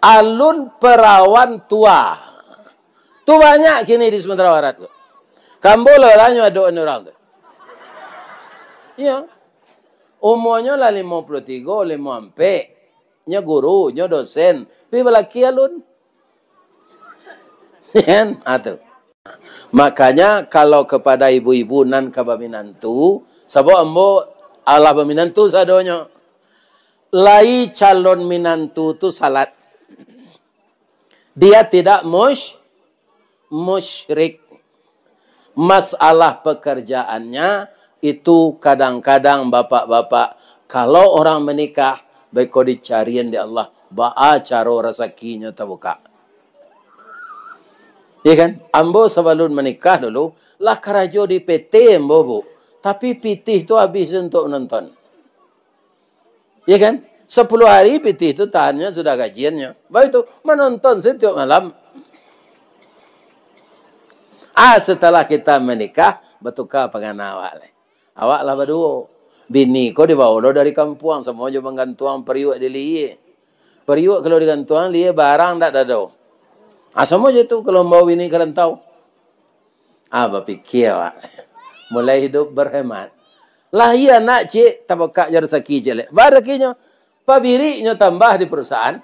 alun perawan tua. Tu banyak kini di Sumatera Barat. Kambo loranya ada orang tu. Iya. Umurnya lah 53, 54. Nya guru, nya dosen. Tapi belaki alun. Kan? Itu. Makanya kalau kepada ibu-ibu nan kabaminantu, sabok ambo ala baminantu sadonyo. Lai calon minantu tu salat. Dia tidak musyrik. Masalah pekerjaannya itu kadang-kadang bapak-bapak kalau orang menikah baik kau dicarian di Allah ba'a caro rezekinya terbuka. Ya kan? Ambo sebelum menikah dulu lah karajo di PT ambo bu. Tapi PT itu habis untuk nonton. Ya kan? 10 hari PT itu tahannya sudah gajiannya. Baik itu menonton setiap malam. Setelah kita menikah, bertukar pengen awak. Awak lah berdua. Bini kau dibawa lo dari kampung. Semua je menggantuang periuk di liye. Periuk kalau digantuang, liye barang tak ada. Semua je tu kalau bawa bini kalian tahu. Berpikir awak. Mulai hidup berhemat. Lah iya nak cik, tabakak je rezeki jelek. Barakinya, pabiriknya tambah di perusahaan.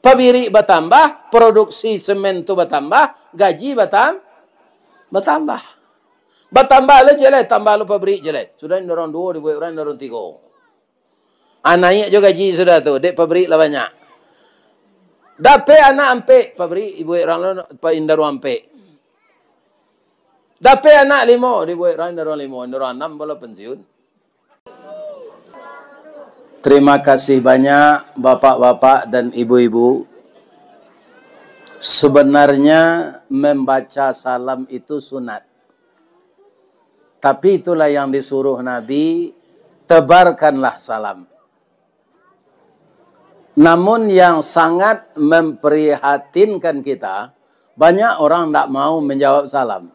Pabirik bertambah, produksi semen tu bertambah, gaji bertambah. Bertambah le jelek, tambah lu pabrik jelek. Sudah ini orang 2, dibuat orang 3. Anaknya juga gaji sudah tu, dek pabrik lah banyak. Dapat anak ampek, pabrik ibu orang lu indaru ampek. Dapat anak 5, dibuat orang indaru 5, indaru 6 bola pensiun. Terima kasih banyak bapak-bapak dan ibu-ibu. Sebenarnya membaca salam itu sunat. Tapi itulah yang disuruh Nabi, tebarkanlah salam. Namun yang sangat memprihatinkan kita, banyak orang tidak mau menjawab salam.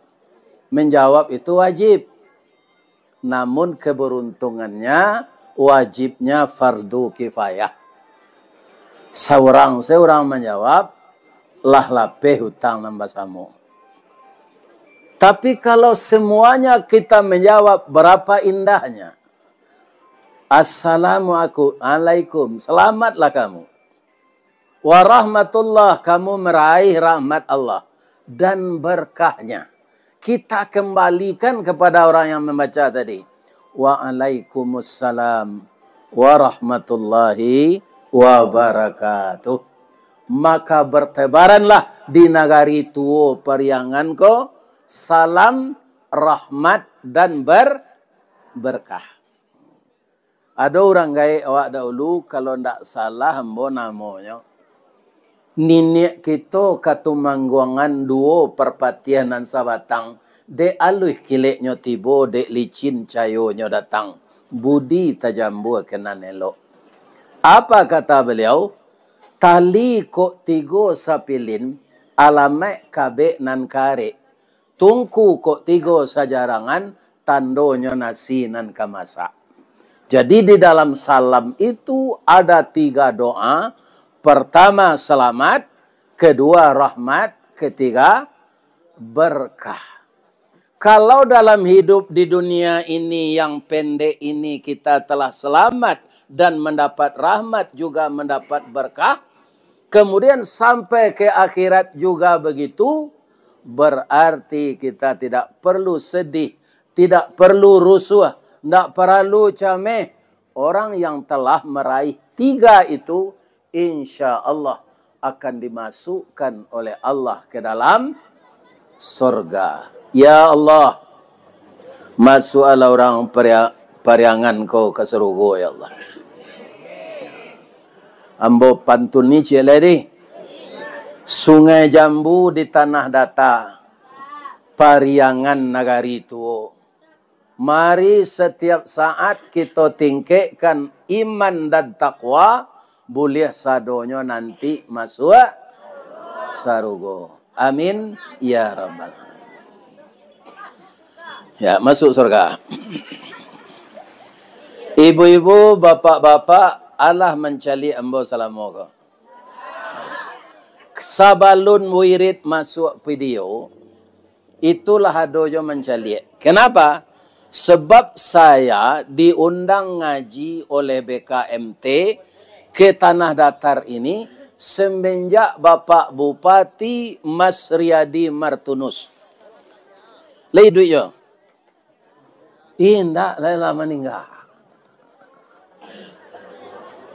Menjawab itu wajib. Namun keberuntungannya, wajibnya fardu kifayah. Seorang menjawab, lah lapeh hutang nambah samu. Tapi kalau semuanya kita menjawab, berapa indahnya. Assalamualaikum, selamatlah kamu. Warahmatullah, kamu meraih rahmat Allah. Dan berkahnya. Kita kembalikan kepada orang yang membaca tadi. Waalaikumsalam warahmatullahi wabarakatuh. Maka bertebaranlah di nagari tuo periangan ko salam, rahmat dan berkah. Ada orang gaya awak dahulu kalau ndak salah ambo namanya. Ninik kita katumangguangan 2 perpatianan sabatang. Dek aluh kileknya tibo, dek licin cayonya datang. Budi tajambu kenan elok. Apa kata beliau? Tali kok 3 sapilin, alamek kabek nan kare. Tungku kok 3 sajarangan, tandonya nasi nan kamasak. Jadi di dalam salam itu ada 3 doa. Pertama selamat, kedua rahmat, ketiga berkah. Kalau dalam hidup di dunia ini yang pendek ini kita telah selamat dan mendapat rahmat juga mendapat berkah, kemudian sampai ke akhirat juga begitu, berarti kita tidak perlu sedih, tidak perlu rusuh, tidak perlu cameh. Orang yang telah meraih 3 itu, insya Allah akan dimasukkan oleh Allah ke dalam surga. Ya Allah, masuklah orang pariangan kau ke surga, ya Allah. Ambo pantun ni cieledi. Sungai Jambu di tanah data, pariangan nagari itu. Mari setiap saat kita tingkatkan iman dan takwa, boleh sadonyo nanti masuk sarugo. Amin ya rabbal alamin. Ya, masuk surga. Ibu-ibu, bapak-bapak, Allah mencali ambo salamoga. Sabalun wirid masuk video, itulah adojo mencaliak. Kenapa? Sebab saya diundang ngaji oleh BKMT ke Tanah Datar ini semenjak Bapak Bupati Mas Riyadi Martunus. Lai duit yo. Indah lama meninggal.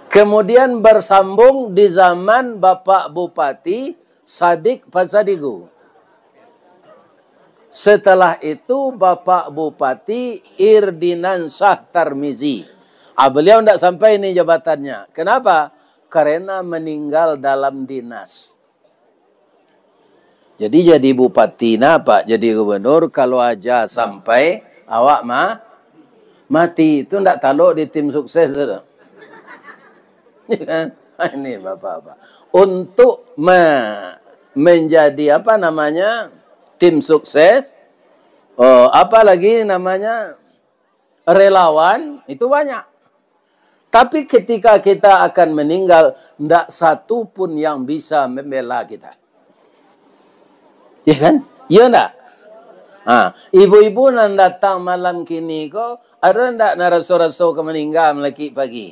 Kemudian bersambung di zaman Bapak Bupati Sadik Pasadigu. Setelah itu Bapak Bupati Irdinansah Tarmizi. Beliau tidak sampai ini jabatannya. Kenapa? Karena meninggal dalam dinas. Jadi bupati Pak, jadi gubernur kalau aja sampai awak mati itu tidak taluk di tim sukses. Ini Bapak-bapak. Untuk menjadi apa namanya? Tim sukses, apalagi namanya relawan, itu banyak. Tapi ketika kita akan meninggal, tidak satu pun yang bisa membela kita. Ya kan? Iya enggak? Ibu-ibu yang datang malam kini kok, ada enggak naraso-raso ke meninggal melaki pagi?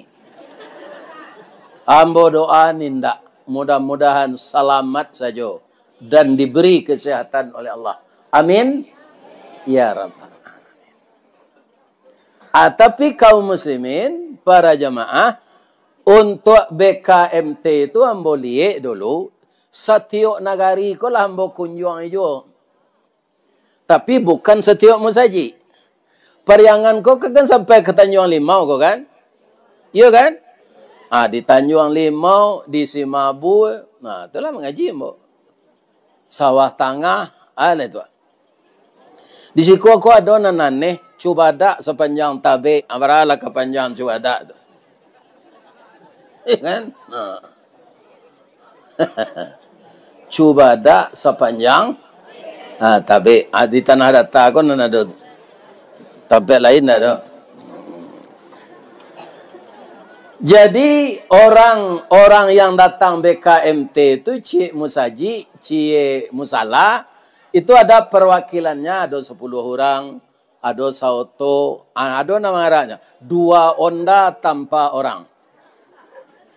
Ambo doa nindak. Mudah-mudahan selamat saja. Dan diberi kesehatan oleh Allah. Amin. Ya Rabbal Alamin. Tapi kaum muslimin, para jamaah, untuk BKMT itu ambo liek dulu, setiap nagari ko lah ambo kunjung ijo. Tapi bukan setiap musaji. Periangan ko kan sampai ke Tanjung Limau ko kan? Iya kan? Di Tanjung Limau, di Simabu, itulah mengaji ambo. Sawah tangah, ada itu. Di siku aku ada nanane cubadak sepanjang tabe, amaralah kepanjang cubadak tu. Kan? Cubadak sepanjang tabe. Di Tanah Datar aku ada tabe lain ada. Jadi orang yang datang BKMT itu Cik Musaji, Cik Musala, itu ada perwakilannya, ada 10 orang, ada sauto, ada nama arahnya, 2 onda tanpa orang.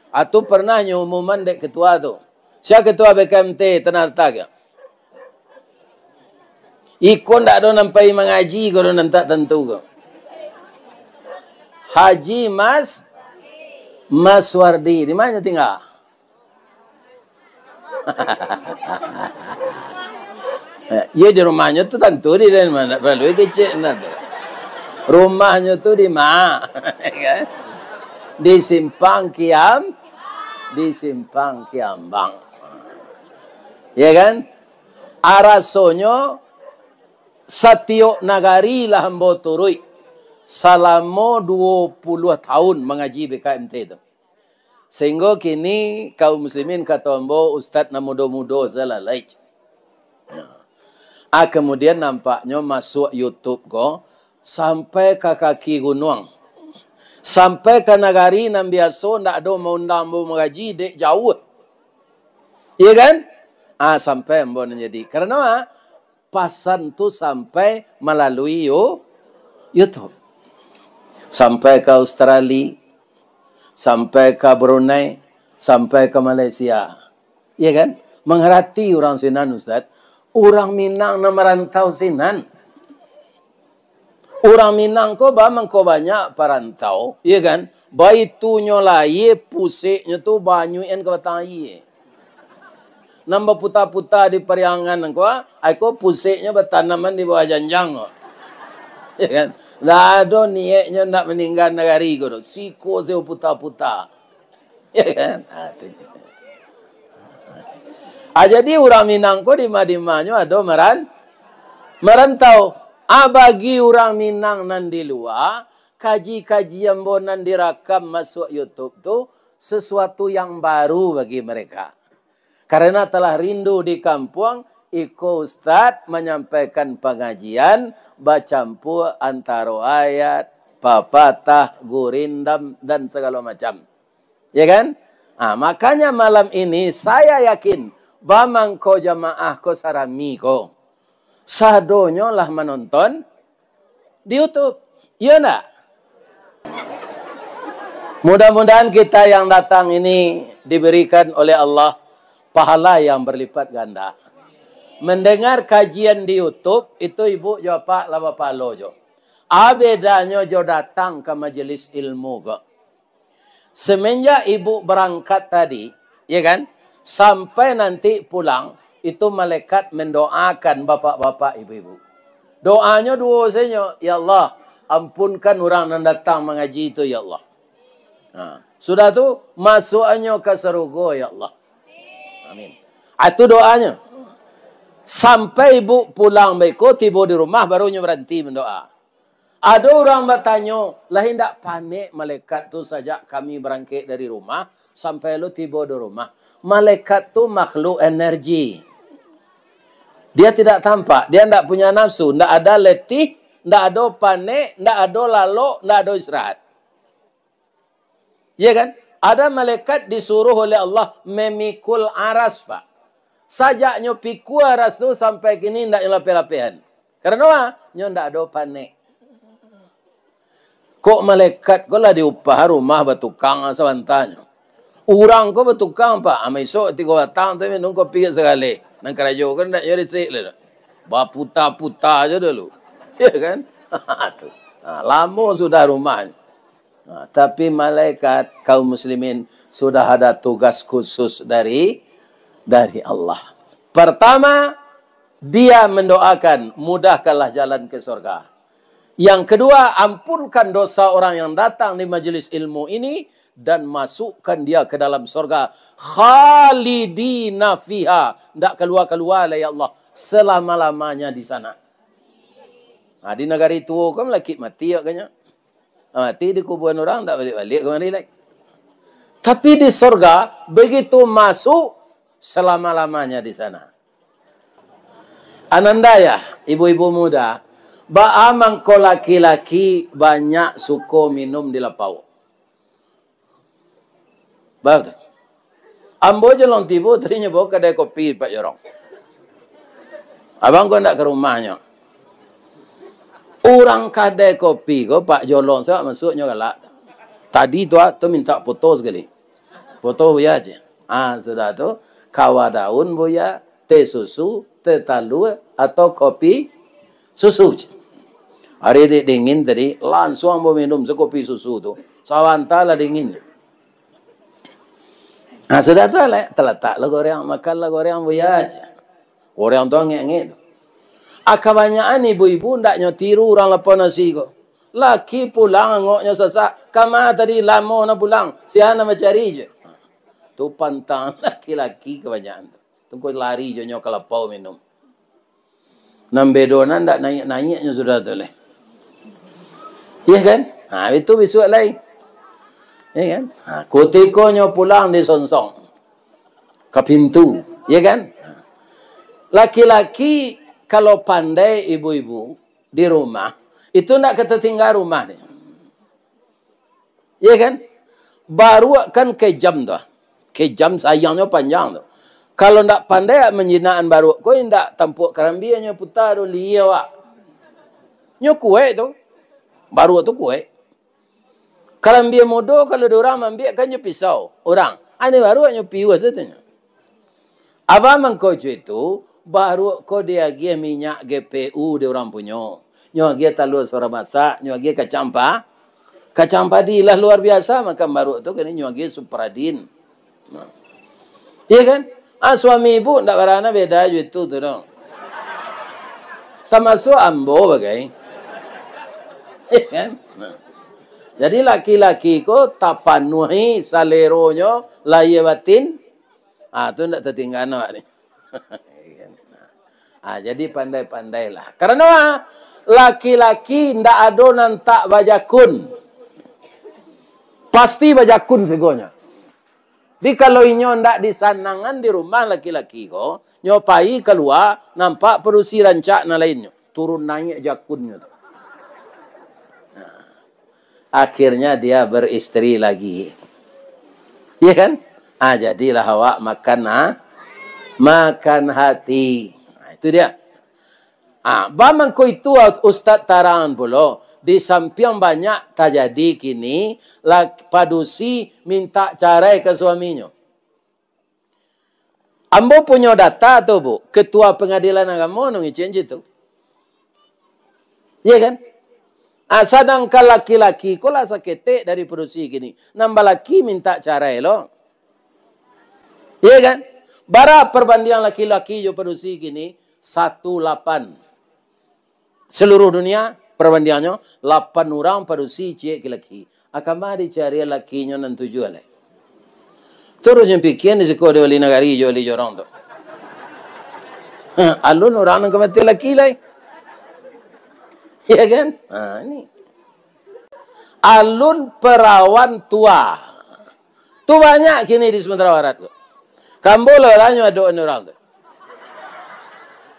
Atau pernah nyumuman dek ketua tu. Siapa ketua BKMT Tanah Datar? Ikon tak ada nampai mengaji kalau nanti tentu. Haji Mas Wardi, di mana tinggal? Ya di rumahnya tu tentu di mana? Perlu kecil nanti. Rumahnya tu di mana? Di Simpang Kiambang. Ya kan? Arasonyo setiap nagari lah hambo turui. Selama 20 tahun mengaji BKMT itu. Sehingga kini kaum muslimin kata ambo ustaz na muda-muda zalalai. Kemudian nampaknya masuk YouTube ko sampai ke kaki gunung. Sampai ke nagari yang biasa ndak ada mau undang mengaji dek jauh. Iya kan? Sampai ambo jadi. Karena pasan tu sampai melalui YouTube. Sampai ke Australia, sampai ke Brunei, sampai ke Malaysia. Iya kan? Mengerti orang Sinan, Ustaz. Orang Minang na merantau Sinan. Orang Minang ko banyak perantau. Iya kan? Baitunya laye, pusiknya tu banyak yang kebatai. Nambah puta-puta di periangan ko, aku pusiknya bertanaman di bawah janjang. Iya kan? Lah ada niatnya nak meninggal negari ko. Siko seo puta-puta. Ya kan? Jadi orang Minang ko di madimanya ada merantau. Bagi orang Minang nan di luar, kaji-kajian bonan direkam masuk YouTube tu sesuatu yang baru bagi mereka. Karena telah rindu di kampung, Iko Ustaz menyampaikan pengajian, bercampur antara ayat, papatah, gurindam, dan segala macam. Ya kan? Makanya malam ini saya yakin Bamang ko jamaah ko sarami ko. Sadonyo lah menonton di YouTube. Iya enggak? Mudah-mudahan kita yang datang ini diberikan oleh Allah pahala yang berlipat ganda. Mendengar kajian di YouTube, itu ibu jo pak la bapak lo jo. Bedanya jo datang ke majelis ilmu kok. Semenjak ibu berangkat tadi, ya kan? Sampai nanti pulang, itu malaikat mendoakan bapak-bapak ibu-ibu. Doanya dua saja, ya Allah, ampunkan orang yang datang mengaji itu ya Allah. Nah, sudah tu masuknya ke surga ya Allah. Amin. Itu doanya. Sampai ibu pulang beko tiba di rumah barunya berhenti mendoa. Ada orang bertanya, lah hendak panik malaikat tu sejak kami berangkat dari rumah sampai lu tiba di rumah. Malaikat tu makhluk energi. Dia tidak tampak, dia tidak punya nafsu, tidak ada letih, tidak ada panik, tidak ada lalu, tidak ada istirahat. Ya kan? Ada malaikat disuruh oleh Allah memikul aras, Pak. Sajaknya pikul aras tu sampai kini tidak lapih-lapihan. Karena apa? Nyo tidak ada panik. Kok malaikat kau lah diupah rumah bertukang sewantanya. Orang kau bertukang, Pak. Esok 3 batang tu minum kopi sekali. Nang kerajaan kan tak jadi sik lah. Baputa-puta aja dulu. Ya kan? Lama sudah rumahnya. Tapi malaikat kaum muslimin sudah ada tugas khusus dari Allah. Pertama, dia mendoakan mudahkanlah jalan ke surga. Yang kedua, ampunkan dosa orang yang datang di majelis ilmu ini dan masukkan dia ke dalam surga. Khalidina fiha. Tidak keluar-keluar lah ya Allah. Selama-lamanya di sana. Di negara itu kan laki mati ya kayaknya. Mati di kuburan orang tak balik-balik kemari lagi. Tapi di surga begitu masuk selama-lamanya di sana. Anandaya, ibu-ibu muda, baamang ko laki-laki banyak suko minum di lapau. Betul. Ambo jelong tibu terinya bawa kedai kopi Pak Yorong. Abang kau nak ke rumahnya. Orang kedai kopi ko Pak Jolong saya masuknya galak. Tadi tu minta foto sekali. Foto buaya aja. Sudah tu kawa daun buaya, teh susu, teh talu atau kopi susu. Hari ini dingin tadi langsung mau minum sekopi susu tu. Sawanta lah dinginnya. Sudah tu lah terletak lah goreng makan lah goreng buaya aja. Goreng tu ngek-ngek tu. Kebanyakan ibu-ibu ndaknya tiru orang lepas nasi kok. Laki pulang ngoknya sesak. Kama tadi lama nak pulang. Siapa nak mencari je. Tu pantang laki-laki kebanyakan tu. Tunggu lari je nyok kelepau minum. Nambedonan ndak naik-naiknya sudah tu leh. Iya kan? Itu besok lain. Iya kan? Kutikonya pulang di sonsong. Ke pintu. Iya kan? Laki-laki kalau pandai ibu-ibu di rumah, itu nak ketertinggal rumah ni. Ya kan? Baru kan kejam tu. Kejam sayangnya panjang tu. Kalau nak pandai menjinaan baru, kau ndak tampuk kerambianya putar tu liya wak. Nyo kuek tu. Baru tu kuek. Kerambia modo kalau orang ambil kan nyo pisau. Orang. Ini baru nyo piwa setanya. Abang mengkojo itu, baru ko dia gie minyak GPU dia orang punya. Nyo gie talur suara masak, nyo gie kacampa. Kacampa di lah luar biasa makan baru tu kan nyo gie supradin. Iya kan? Suami ibu ndak berana beda je itu tu dong. Termasuk ambo bagai. Iya kan? Jadi laki-laki ko tapanuhi saleronyo laye batin. Tu ndak tertinggal nak ni. Jadi pandai-pandailah. Karena laki-laki ndak ada nantak bajakun. Pasti bajakun segonya. Jadi kalau inyo ndak disanangan di rumah laki-laki ko, nyopai keluar nampak perusi rancak na lainnya. Turun naik jakunnya. Akhirnya dia beristri lagi. Iya kan? Jadilah awak makan makan hati. Nah, itu dia. Bamang ko itu Ustaz tarangan pula. Di samping banyak terjadi kini, padusi minta cerai ke suaminya. Ambo punya data tu bu, ketua pengadilan agama nung change itu. Iya kan? Sedangkan laki-laki ko lah sakete dari padusi gini. Nambah laki minta cerai lo. Iya kan? Bara perbandingan laki-laki jo padusi gini 18. Seluruh dunia perbandingannya 8 orang padusi cek laki. Akan mari cari lakinya nan tujuan leh. Terus yang pikir ni sekolah wali negari jo wali jorang tu. Alun orang nak mati laki lah. Ya kan? Ini. Alun perawan tua. Tu banyak kini di Sumatera Barat. Kambol orangnya ada orang tu.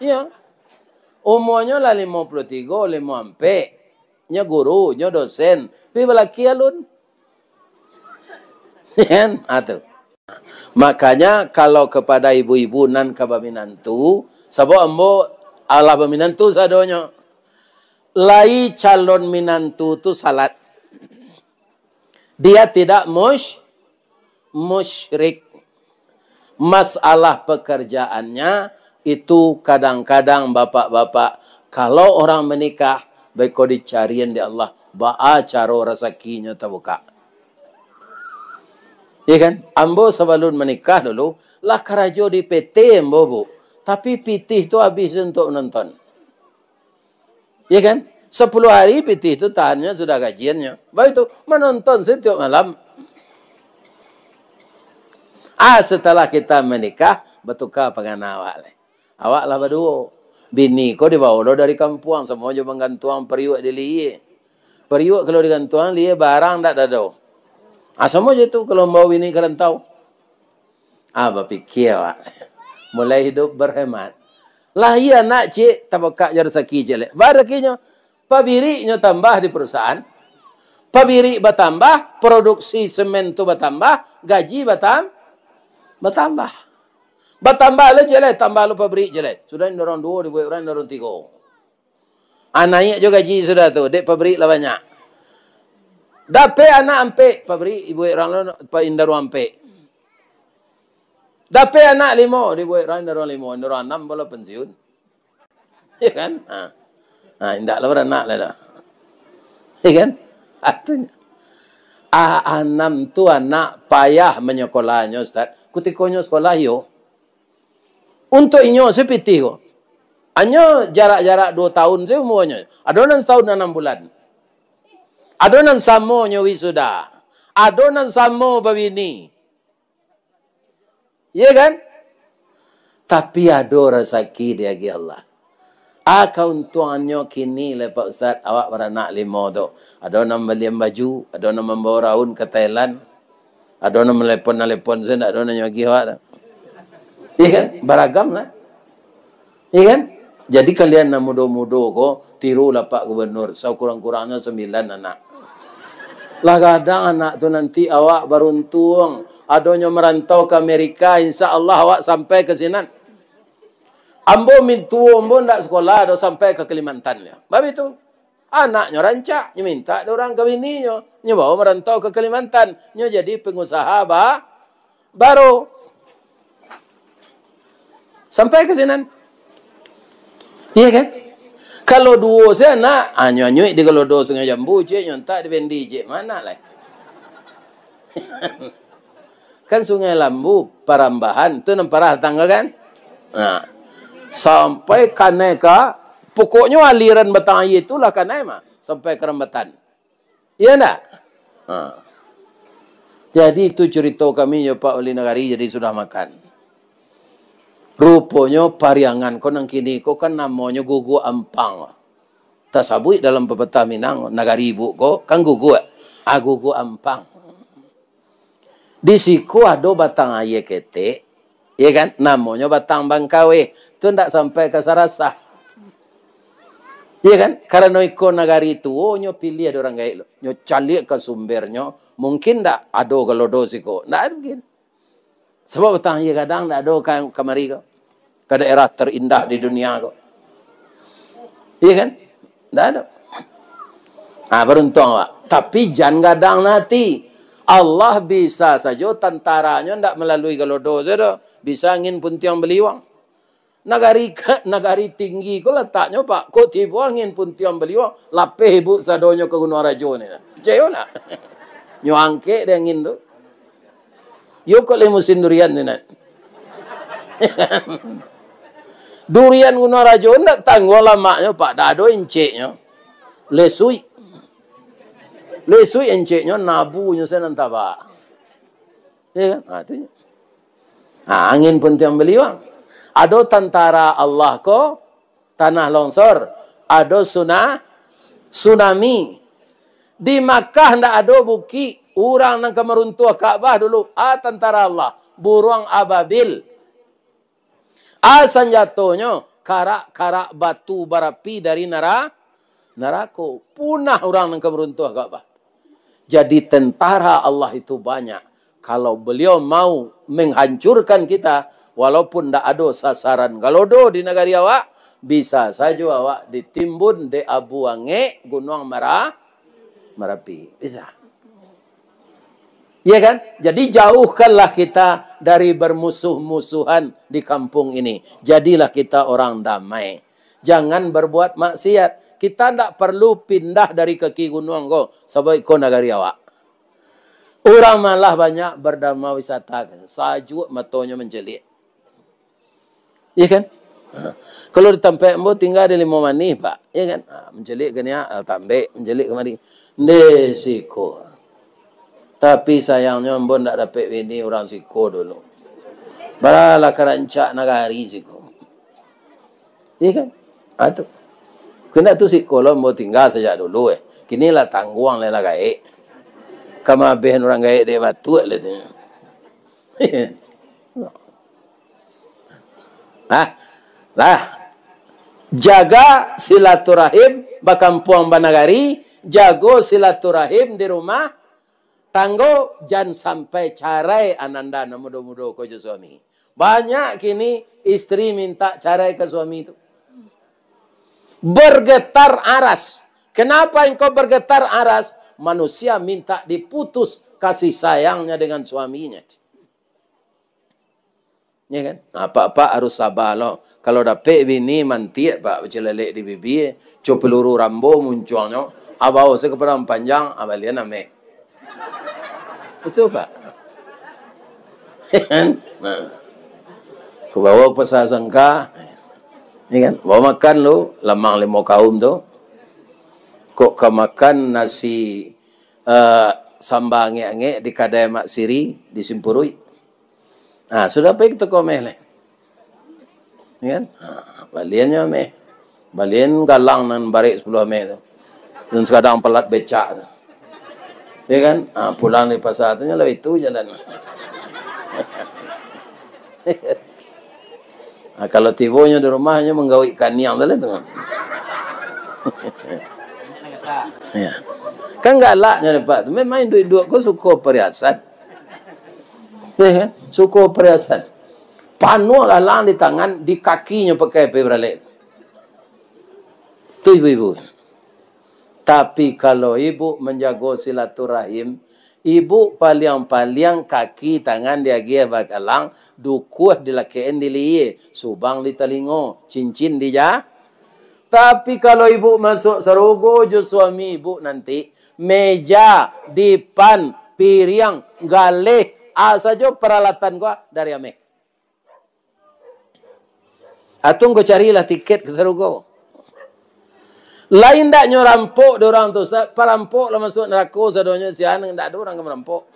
Ya. Umurnya lah 53, 54. Nya guru, nya dosen. Tapi laki alun. Ya kan? Itu. Makanya kalau kepada ibu-ibu nan kabaminantu, sabok ambo ala baminantu sadonyo. Lai calon minantu tu salat. Dia tidak musyrik. Masalah pekerjaannya itu kadang-kadang bapak-bapak kalau orang menikah baik kau dicarian di Allah ba'a caro rezekinya terbuka. Ya kan? Ambo sebelum menikah dulu lah karajo di PT ambo bu. Tapi PT itu habis untuk nonton. Ya kan? 10 hari PT itu tahannya sudah gajiannya. Baik itu menonton setiap malam. Setelah kita menikah bertukar pengen awak. Awak lah berdua. Bini kau dibawa lo dari kampung. Semua je menggantuang periuk di liye. Periuk kalau digantuang liye barang tak ada. Semua je tu kalau mau bini kalian tahu. Berpikir awak. Mulai hidup berhemat. Lah iya nak cik tabakak jar rezeki je lek. Barakinya pabirinya tambah di perusahaan. Pabiri bertambah, produksi semen tu bertambah, gaji bertambah. Bertambah le je lek, tambah lu pabrik je lek. Sudah ni orang 2 dibuat orang 3. Naik juga gaji sudah tu, dek pabrik lah banyak. Dapat anak ampe pabrik ibu orang lu pa indaru ampe. Dapat anak 5 dibuat orang 5, orang 6 bola pensiun. Ya kan? Indak lah beranak lah dah. Ya kan? Artinya. Anam tu anak payah menyekolahnya Ustaz. Kutikonyo sekolah yo. Untuk inyo sepiti ko. Anyo jarak-jarak 2 tahun saya umurnya. Adonan setahun 6 bulan. Adonan samo nyo wisuda. Adonan samo babini. Ya kan? Tapi ada rezeki dia bagi Allah. Keuntungannya kini le Pak Ustaz, awak beranak 5 tu. Ada orang beli baju, ada orang membawa raun ke Thailand. Ada orang melepon saya tak ada orang bagi awak. Iya kan? Beragam lah. Iya kan? Jadi kalian nak mudo-mudo ko tirulah Pak Gubernur. Kurang-kurangnya 9 anak. Lah kadang anak tu nanti awak beruntung. Adanya merantau ke Amerika, insya Allah awak sampai ke sini. Ambo mintu, ambo ndak sekolah, ada sampai ke Kalimantan. Sebab itu, anaknya rancak, dia minta orang ke bininya. Dia bawa merantau ke Kalimantan. Dia jadi pengusaha baru. Sampai ke sini. Iya kan? Kalau 2 saya nak, nyuy di kalau 2 setengah jambu, cik, nyontak di bendi, cik, mana lah. Kan Sungai Lambu, Parambahan, itu parah tangga kan? Sampai Kaneka, pokoknya aliran batang air itulah Kanai mah, sampai ke Rambatan. Iya enggak? Jadi itu cerita kami ya Pak Wali Negari, jadi sudah makan. Rupanya pariangan ko nang kini ko kan namanya Gugu Ampang. Tasabui dalam pepeta Minang, Nagari ibu ko, kan Gugu. Gugu Ampang. Di siku ada batang air kete, ya kan? Namanya batang Bangkawe. Itu tidak sampai ke Sarasah. Ya kan? Karena ikon Nagari itu, nyo pilih ada orang gaya. Nyo calik ke sumbernya. Mungkin tidak ada kalau dosiko. Tidak mungkin. Sebab petang ya kadang tak ada kamari kau. Ke daerah terindah di dunia kau. Iya kan? Tak ada. Beruntung awak. Tapi jangan gadang nanti. Allah bisa saja tentaranya tidak melalui galodo saja. Bisa angin pun tiang beliwang. Nagari tinggi ko letaknya pak. Kok tiba angin pun tiang beliwang. Lapeh ibu sadonya ke Gunung Rajo ni. Jauh nak. Nyuangke dia angin tu. Yuk kok musim durian ni nak. Durian Gunung Rajo nak tangguh lamaknya pak. Dado enciknya. Lesui. Lesui enciknya nabunya saya nanti pak. Ya kan? Itu. Angin pun tiang beliwang. Ada tentara Allah ko, tanah longsor. Ada tsunami. Di Makkah ndak ada buki. Orang yang kemeruntuh Ka'bah dulu. Tentara Allah. Burung ababil. Senjatonya. Karak-karak batu berapi dari neraka. Punah orang yang kemeruntuh Ka'bah. Jadi tentara Allah itu banyak. Kalau beliau mau menghancurkan kita. Walaupun tidak ada sasaran galodo di negara awak, bisa saja awak ditimbun di Abu Wange, Gunung Merapi. Bisa. Ya kan? Jadi jauhkanlah kita dari bermusuh-musuhan di kampung ini. Jadilah kita orang damai. Jangan berbuat maksiat. Kita tidak perlu pindah dari kaki gunung kau. Sebab kau negara awak. Orang malah banyak berdama wisata. Sajuk matonya menjelit. Ya kan? Kalau di tempat mu tinggal di 5 mani, Pak. Ya kan? Menjelik ke ni, tambah. Menjelik kemari. Ni siko. Tapi sayangnya mu tak dapat ini orang siko dulu. Baralah kerancak nagari siko. Ya kan? Itu. Kena tu siko lo mu tinggal sejak dulu. Kini lah tangguang lah gaik. Kamabihan orang gaik dia batu lah tu. Jaga silaturahim bakampuang banagari, jago silaturahim di rumah tanggo, jangan sampai carai ananda mudo-mudo ko suami. Banyak kini istri minta carai ke suami itu. Bergetar aras. Kenapa engkau bergetar aras? Manusia minta diputus kasih sayangnya dengan suaminya. Ya kan? Apa-apa harus sabar loh. Kalau dapat bini mantiak pak bercelelek di bibir, cop peluru rambo munculnya, abau sekeperang panjang, abalian ame. Itu pak. Nah, ke bawah pasal sangka, ya kan? Bawa makan lo, lamang 5 kaum tu. Kok kau makan nasi sambal ange-ange di kadai mak siri di Simpurui. Sudah baik tu kau meh. Kan? Baliannya meh. Balian galang nan barik 10 meh tu. Dan sekadang pelat becak tu. Ya kan? Pulang di pasar tu lah itu jalan. Kalau tibonya di rumahnya menggawi ikan niang tu lah tu. Ya. Kan galaknya Pak tu. Memang duit-duit kau suka perhiasan. Ya kan? Suku perhiasan. Panu galang di tangan, di kakinya pakai beralik. Itu ibu-ibu. Tapi kalau ibu menjaga silaturahim, ibu paling-paling kaki tangan dia gia bakalang, dukuh dilakein di liye, subang di telingo, cincin di jah. Tapi kalau ibu masuk serogo jo suami ibu nanti, meja, dipan, piring, galih, saja peralatan gua dari ame. Atung kau carilah tiket ke serogo. Lain tak nyorampok orang tu, perampok lah masuk neraka sadonya sian, tak ada orang yang merampok.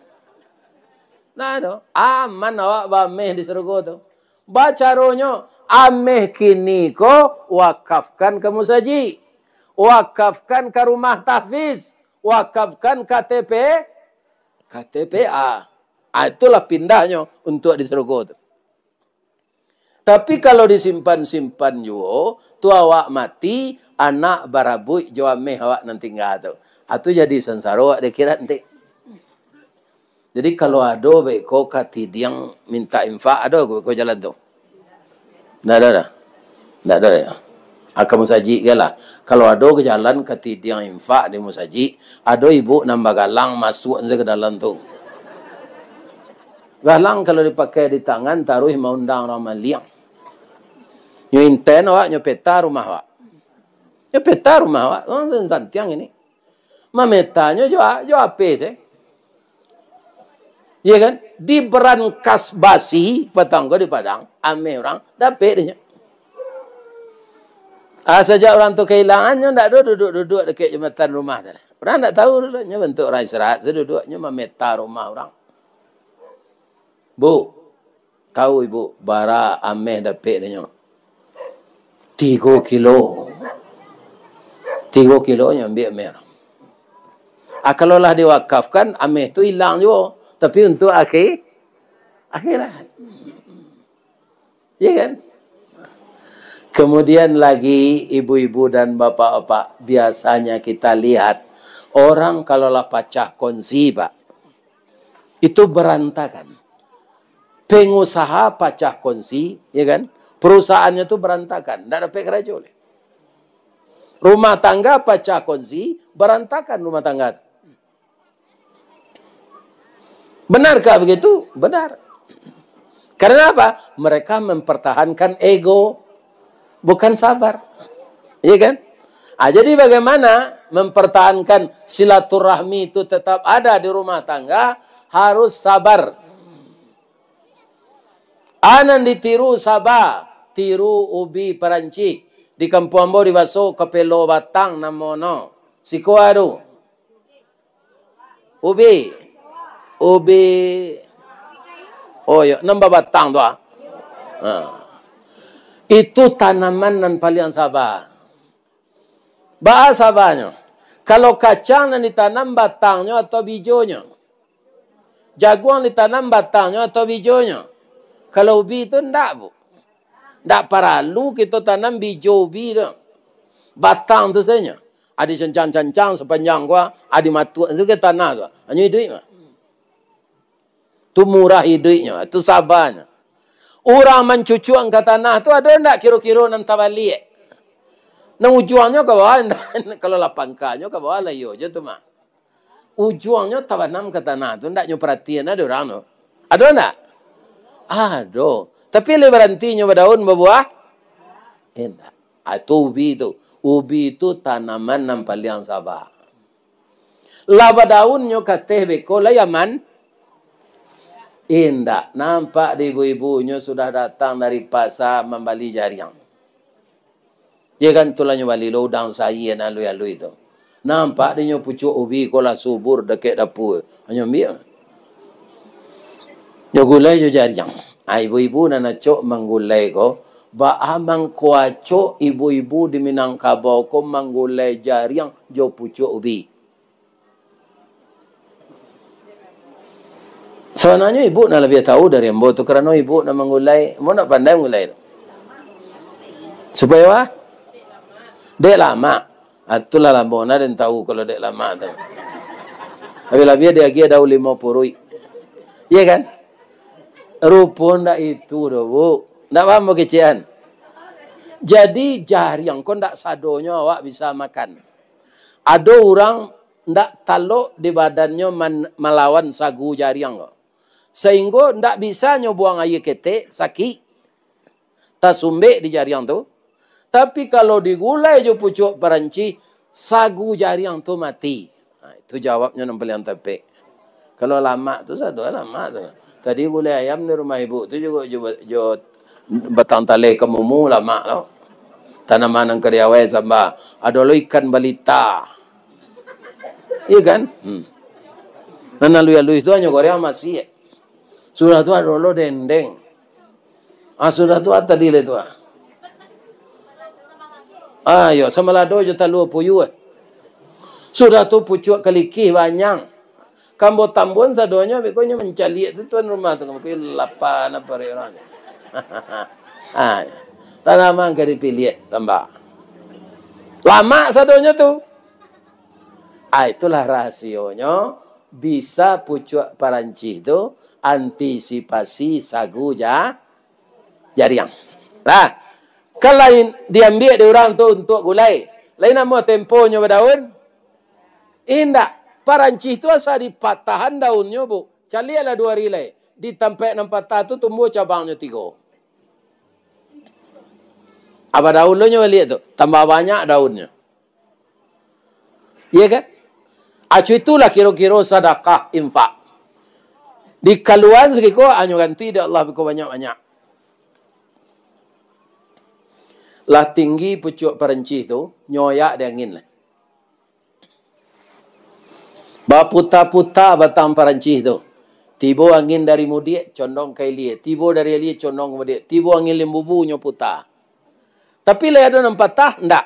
Nah ada, aman awak bameh di serogo tu. Bacaronyo, ameh kini ko wakafkan ke musaji, wakafkan ke rumah tahfiz, wakafkan KTPA. Itulah pindahnya untuk di serogo tu. Tapi kalau disimpan-simpan juga, tu awak mati, anak barabui jo ameh awak nanti enggak tu. Itu jadi sengsara awak dia kira nanti. Jadi kalau ada beko kati yang minta infak, ada beko jalan tu. Nggak ada dah. Nggak ada ya. Akan musaji ke lah. Kalau ada ke jalan kati yang infak di musaji, ada ibu nambah galang masuk ke dalam tu. Galang kalau dipakai di tangan, taruh mau undang orang liang. Nyo inten awak, nyo peta rumah awak. Nyo peta rumah awak. Oh, santiang ini. Mametanya jo apa sih? Ya kan? Di berangkas basi, petangga di Padang, ame orang, dapat dia. Sejak orang tu kehilangannya, tak ada duduk-duduk dekat jembatan rumah. Orang tak tahu dulu, bentuk orang istirahat, seduduknya memeta rumah orang. Bu, tahu ibu, bara ame dapat dia. 3 kilo. 3 kilonya ambil ame orang. Kalau lah diwakafkan, ame tu hilang juga. Tapi untuk akhirat. Ya kan? Kemudian lagi ibu-ibu dan bapak-bapak, biasanya kita lihat orang kalau lah pecah kongsi, Pak, itu berantakan. Pengusaha pecah kongsi, ya kan? Perusahaannya itu berantakan, tidak dapat kerja oleh. Rumah tangga pecah kongsi, berantakan rumah tangga. Benarkah begitu? Benar. Karena apa? Mereka mempertahankan ego, bukan sabar. Iya kan? Jadi bagaimana mempertahankan silaturahmi itu tetap ada di rumah tangga? Harus sabar. Anan ditiru sabar, tiru ubi peranci. Di kampung ambo di baso kapelo batang namono. Sikuaru. Ubi. Ubi. Oh ya, nambah batang tu. Itu tanaman yang paling sabar. Bahasa sabarnya. Kalau kacang yang ditanam batangnya atau bijonya. Jagung ditanam batangnya atau bijonya. Kalau ubi itu enggak, Bu. Enggak perlu kita tanam bijo ubi tu. Batang tu saja. Ada cancang-cancang sepanjang gua, ada matu itu ke tanah tu. Hanya hidup mah. Tu murah hidupnya, tu sabarnya. Orang mencucu ke tanah tu ada enggak kira-kira nan tabali? Nang ujungnya ke bawah, kalau lapangkanya ke bawah lah yo je tu mah. Ujungnya tabanam ke tanah tu enggak nyo perhatian ada orang tu. Ada enggak? Ada. Tapi le berhentinya berdaun berbuah? Enggak. Itu ubi tu. Ubi itu tanaman yang paling sabar. Laba daunnya kateh beko layaman. Indah. Nampak di ibu-ibunya sudah datang dari pasar membeli jariang. Ya kan tulangnya bali lodang saya dan alu-alu itu. Nampak dia pucuk ubi kolah subur dekat dapur. Hanya ambil. Dia gulai je jariang. Ibu-ibu nak cok menggulai ko. Ba amang kuacok ibu-ibu di Minangkabau ko menggulai jariang jo pucuk ubi. Sebenarnya ibu nak lebih tahu dari ambo tu kerana ibu nak mengulai, ambo nak pandai mengulai. Supaya apa? Dek lama. Itulah ambo nak dan tahu kalau dek lama tu. Apabila dia lagi ada 50. Iya kan? Rupa ndak itu dah, Bu. Ndak paham kecian. Jadi jariang kau ndak sadonya awak bisa makan. Ada orang ndak taluk di badannya melawan sagu jariang kau. Sehingga ndak bisa nyobuang air ketek, sakit. Tak sumbek di jariang tu. Tapi kalau digulai je pucuk peranci, sagu jariang tu mati. Itu jawabnya yang paling tepek. Kalau lama tu satu lama tu. Tadi gulai ayam di rumah ibu tu juga jo batang tali kemumu lama tau. Tanaman yang keriawai sama. Ada lo ikan balita. Iya kan? Nana lu itu hanya Korea masih. Sudah tu ada lo dendeng. Sudah tu tadi le tu. Yo sama lado je talu puyu. Sudah tu pucuk keliki banyak. Kambo tambun sadonya bekonya mencali itu tuan rumah tu kambo lapan apa orang. Tanaman ke dipilih samba. Lama sadonya tu. Itulah rahasionya bisa pucuk paranci itu antisipasi sagu jariang. Nah, kalau diambil di orang tu untuk gulai, lain nama temponya berdaun, indah. Paranci itu asal dipatahan daunnya, Bu. Calialah 2 rilai. Ditampak 6 patah tu tumbuh cabangnya 3. Apa daunnya lihat tu? Tambah banyak daunnya. Iya kan? Acu itulah kira-kira sedekah infak. Di kaluan sekiko anyo ganti dia Allah biko banyak-banyak. Lah tinggi pucuk paranci tu nyoyak dia angin lah. Baputa-puta batang paranci tu. Tibo angin dari mudik condong ke ilie. Tibo dari ilie condong ke mudik. Tibo angin lembubu nyoputa. Tapi le ada nampak tah ndak.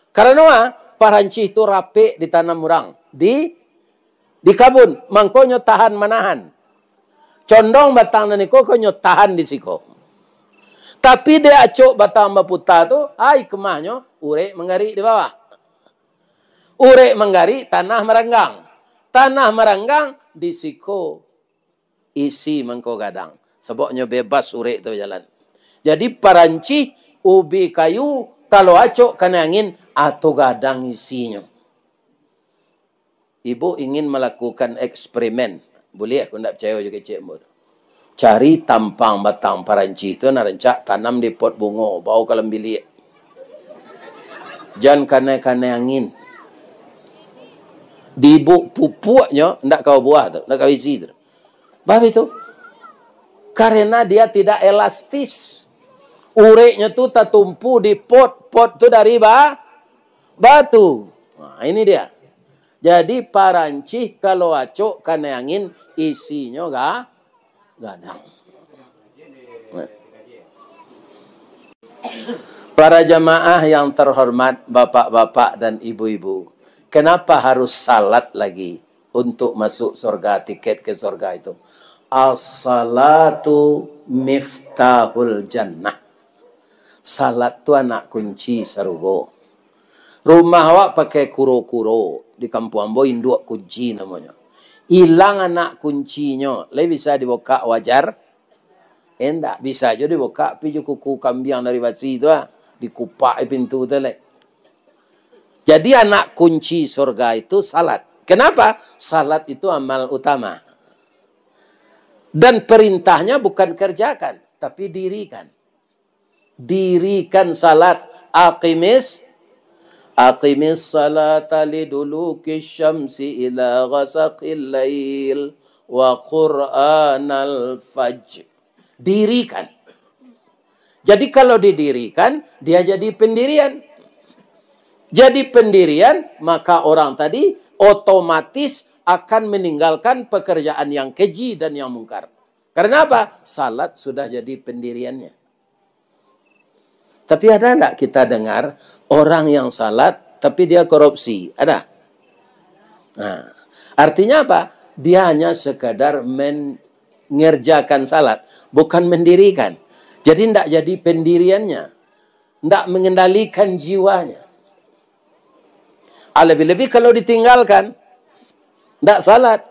Karena paranci itu rapi ditanam orang. Di kabun. Mangkonyo tahan manahan. Condong batang naniko konyo tahan di siko. Tapi dia acuk batang baputa tu. Hai kemahnya. Urek menggari di bawah. Urek menggari tanah merenggang. Tanah merenggang di siko isi mangko gadang. Sebabnya bebas urek tu jalan. Jadi paranci ubi kayu kalau acok kena angin atau gadang isinya. Ibu ingin melakukan eksperimen. Boleh aku nak percaya juga cik mu. Cari tampang batang paranci itu narencak tanam di pot bunga bau kalam bilik. Jangan kena angin. Di pupuknya ndak kau buah tu, ndak kau isi tu. Bab itu karena dia tidak elastis. Ureknya tu tertumpu di pot tu dari batu. Nah, ini dia. Jadi paranci kalau acok kena angin isinya gadang. Nah. Para jamaah yang terhormat, bapak-bapak dan ibu-ibu, kenapa harus salat lagi untuk masuk surga, tiket ke surga itu? As-salatu miftahul jannah. Salat tu anak kunci sarugo. Rumah awak pakai kuro-kuro. Di kampung Ambo induk kunci namanya. Hilang anak kuncinya. Lai bisa dibuka wajar? Enggak. Bisa aja dibuka. Piju kuku kambing dari basi itu. Dikupak pintu itu. Jadi anak kunci surga itu salat. Kenapa? Salat itu amal utama. Dan perintahnya bukan kerjakan. Tapi dirikan. Dirikan salat. Aqimis salata liduluki syamsi ila ghasaqil lail wa qur'anal fajr. Dirikan. Jadi kalau didirikan, dia jadi pendirian. Jadi pendirian, maka orang tadi otomatis akan meninggalkan pekerjaan yang keji dan yang mungkar. Karena apa? Salat sudah jadi pendiriannya. Tapi ada enggak kita dengar orang yang salat tapi dia korupsi? Ada? Nah, artinya apa? Dia hanya sekadar mengerjakan salat, bukan mendirikan. Jadi tidak jadi pendiriannya. Tidak mengendalikan jiwanya. Lebih-lebih kalau ditinggalkan, tidak salat.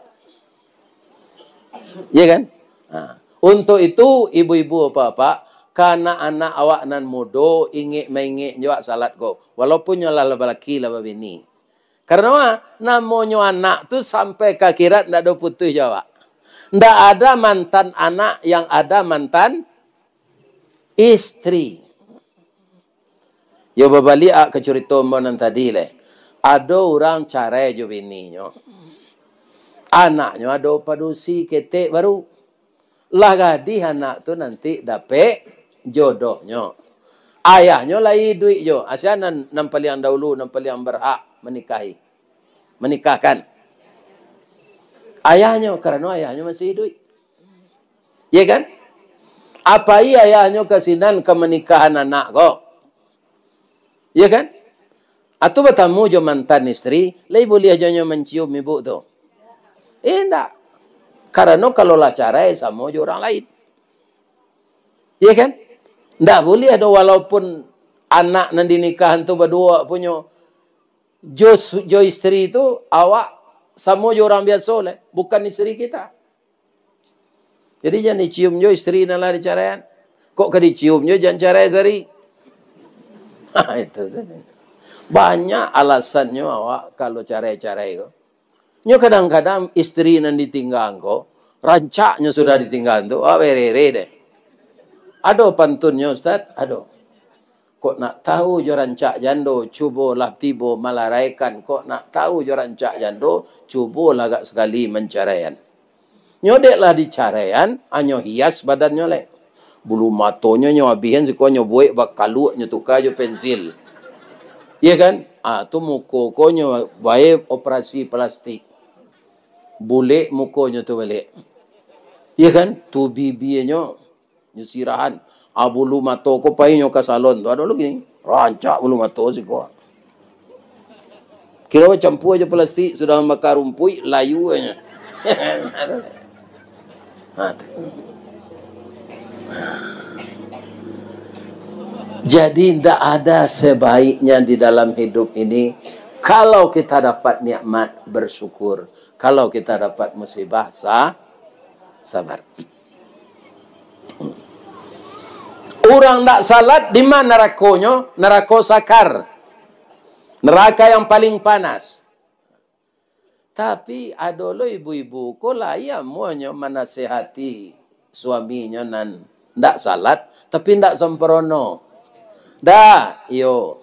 Ya kan? Nah, untuk itu ibu-ibu bapak, karena anak awak nan mudo ingin mengingin jawab salat ko. Walaupun nyolah laki lah bini. Karena namanya anak tu sampai ke akhirat tidak ada putus jawab. Tidak ada mantan anak yang ada mantan istri. Yo babali ke cerita monan tadi leh. Ada orang carai jo bininya. Anaknya ada padusi ketek baru. Lah gadi anak tu nanti dapat jodohnya. Ayahnya lai duit jo. Asyik nam paling dahulu, nam paling berhak menikahkan. Ayahnya, karena ayahnya masih hidup. Ya kan? Apa ayahnya kesinan ke menikahan anak kok? Ya kan? Atau bertemu jo mantan istri, lai boleh aja mencium ibu tu. Enggak. Karena kalau lah carai sama jo orang lain. Ya kan? Tidak boleh ada walaupun anak nanti nikahan tu berdua punya jo istri itu awak sama je orang biasa lah. Bukan isteri kita. Jadi jangan dicium je isteri nak lah dicaraian. Kok ke dicium je jangan carai sehari. Itu saja. Banyak alasannya awak kalau carai-carai kau. Nyo kadang-kadang isteri nan ditinggal kau. Rancaknya sudah ditinggal tu. Berere deh. Ada pantunnya Ustaz? Ada. Kok nak tahu je rancak jando, cubalah tiba malaraikan. Kok nak tahu je rancak jando, cubalah agak sekali mencaraian. Nyodeklah dicaraian, hanya hias badannya lek. Bulu matonya nyo habihan sekonyo buik bak kaluk nyo tukar je pensil. Ya kan? Tu muka konyo baik operasi plastik. Bulik mukonya tu balik. Ya kan? Tu bibinya nyusirahan. Bulu mato ko painyo ka salon tu ada lagi ni. Rancak bulu mato si ko. Kira campur aja plastik sudah bakar rumpui layu aja. Jadi tidak ada sebaiknya di dalam hidup ini kalau kita dapat nikmat bersyukur, kalau kita dapat musibah sabar. Orang tak salat di mana nerakonya? Neraka sakar. Neraka yang paling panas. Tapi ada lo ibu-ibu ko lah ya monya menasihati suaminya nan ndak salat tapi ndak sempurna. Dah, yo.